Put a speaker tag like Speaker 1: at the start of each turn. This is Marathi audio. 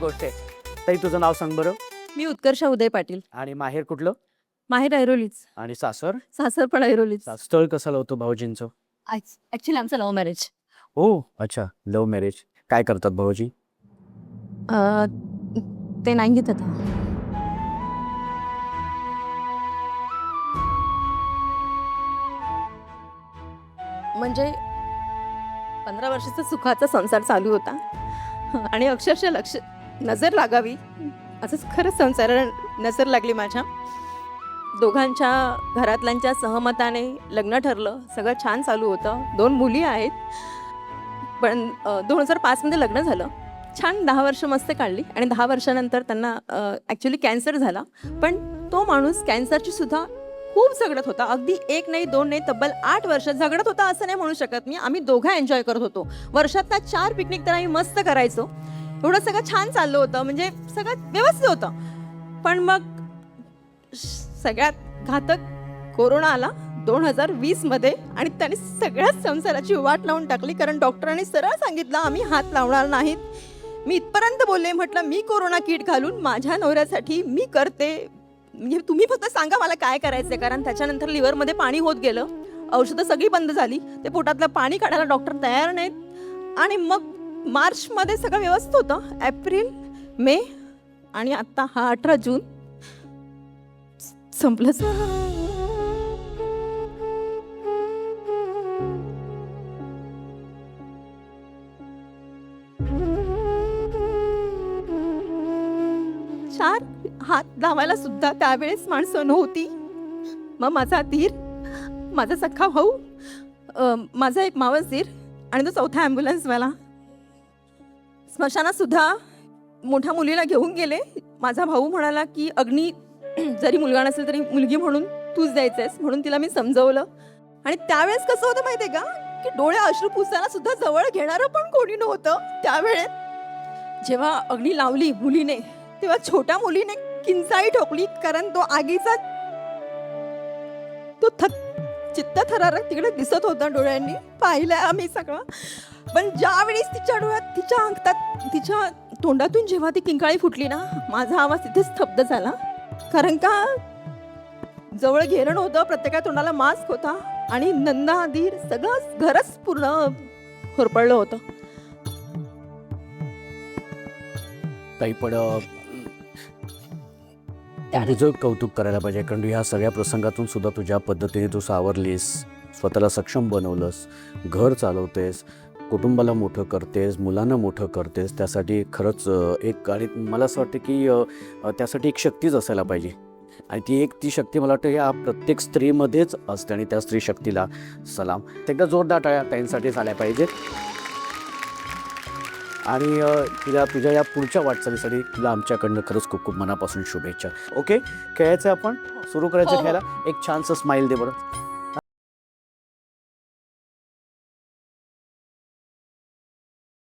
Speaker 1: गोष्ट आहे. ताई तुझं नाव सांग बरं.
Speaker 2: मी उत्कर्षा उदय पाटील.
Speaker 1: आणि माहेर कुठलं?
Speaker 2: माहेर ऐरोलीच.
Speaker 1: आणि सासर?
Speaker 2: सासर पण ऐरोलीच.
Speaker 1: स्थळ कसं लावतो भाऊजींचं?
Speaker 2: ऍक्च्युली आमचं लव्ह मॅरेज.
Speaker 1: हो अच्छा, लव्ह मॅरेज. काय करतात भाऊजी?
Speaker 2: ते नाही घेत आता. म्हणजे 15 वर्षाचा सुखाचा संसार चालू होता आणि अक्षरशः नजर लागावी असंच खरंच संसार नजर लागली माझ्या. दोघांच्या घरातल्यांच्या सहमताने लग्न ठरलं. सगळं छान चालू होतं. 2 मुली आहेत. पण 2005 मध्ये लग्न झालं. छान 10 वर्ष मस्त काढली आणि 10 वर्षानंतर त्यांना ॲक्च्युली कॅन्सर झाला. पण तो माणूस कॅन्सरची सुद्धा खूप झगडत होता. अगदी 1 नाही 2 नाही तब्बल 8 वर्ष झगडत होता असं नाही म्हणू शकत मी. आम्ही दोघं एन्जॉय करत होतो. वर्षातनं 4 पिकनिक तर आम्ही मस्त करायचो. एवढं सगळं छान चाललं होतं. म्हणजे सगळं व्यवस्थित होतं. पण मग सगळ्यात घातक कोरोना आला 2020 मध्ये आणि त्याने सगळ्याच संसाराची वाट लावून टाकली. कारण डॉक्टरांनी सरळ सांगितलं आम्ही हात लावणार नाहीत. मी इथपर्यंत बोलले, म्हटलं मी कोरोना किट घालून माझ्या नवऱ्यासाठी मी करते. म्हणजे तुम्ही फक्त सांगा मला काय करायचं. कारण त्याच्यानंतर लिव्हरमध्ये पाणी होत गेलं. औषधं सगळी बंद झाली. ते पोटातलं पाणी काढायला डॉक्टर तयार नाहीत. आणि मग मार्चमध्ये सगळं व्यवस्थित होतं. एप्रिल मे आणि आत्ता हा 18 जून संपलंच. चार हात लावायला सुद्धा त्यावेळेस माणसं नव्हती. मग माझा धीर, माझा सख्खा भाऊ, माझा एक मावस धीर आणि तो चौथा ॲम्ब्युलन्सवाला स्मशानात सुद्धा मोठ्या मुलीला घेऊन गेले. माझा भाऊ म्हणाला की अग्नी जरी मुलगा नसेल तरी मुलगी म्हणून तूच द्यायचंयस, म्हणून तिला मी समजवलं. आणि त्यावेळेस कसं होतं माहिती आहे का, की डोळे अश्रू पुसायला सुद्धा जवळ घेणारं पण कोणी नव्हतं. त्यावेळेत जेव्हा अग्नी लावली मुलीने तेव्हा छोट्या मुलीने किंचाळी ठोकली. कारण तो आगीचा तो चित्त थरारक तिकडे दिसत होता. डोळ्यांनी पाहिलंय आम्ही सगळं. पण ज्यावेळेस तिच्या डोळ्यात, तिच्या अंगठात, तिच्या तोंडातून जेव्हा ती किंकाळी फुटली ना, माझा आवाज तिथे स्तब्ध झाला. कारण का जवळ घेणं नव्हतं. प्रत्येका तोंडाला मास्क होता आणि नंदा धीर सगळं घरच पूर्ण होरपळलं होतं.
Speaker 1: ताई पण तुझं कौतुक करायला पाहिजे. कारण ह्या सगळ्या प्रसंगातून सुद्धा तुझ्या पद्धतीने तू सावरलीस, स्वतःला सक्षम बनवलंस, घर चालवतेस, कुटुंबाला मोठं करतेस, मुलांना मोठं करतेस. त्यासाठी खरंच एक, आणि मला असं वाटतं की त्यासाठी एक शक्तीच असायला पाहिजे. आणि ती शक्ती मला वाटतं या प्रत्येक स्त्रीमध्येच असते. आणि त्या स्त्री शक्तीला सलाम. एकदा जोरदार टाळ्या ताईंसाठी झाल्या पाहिजेत. आणि तुझ्या या पुढच्या वाटचालीसाठी तुला आमच्याकडनं खरंच खूप खूप मनापासून शुभेच्छा. ओके, खेळायचं आपण सुरू करायचं खेळायला. एक छानसं स्माईल दे बरं.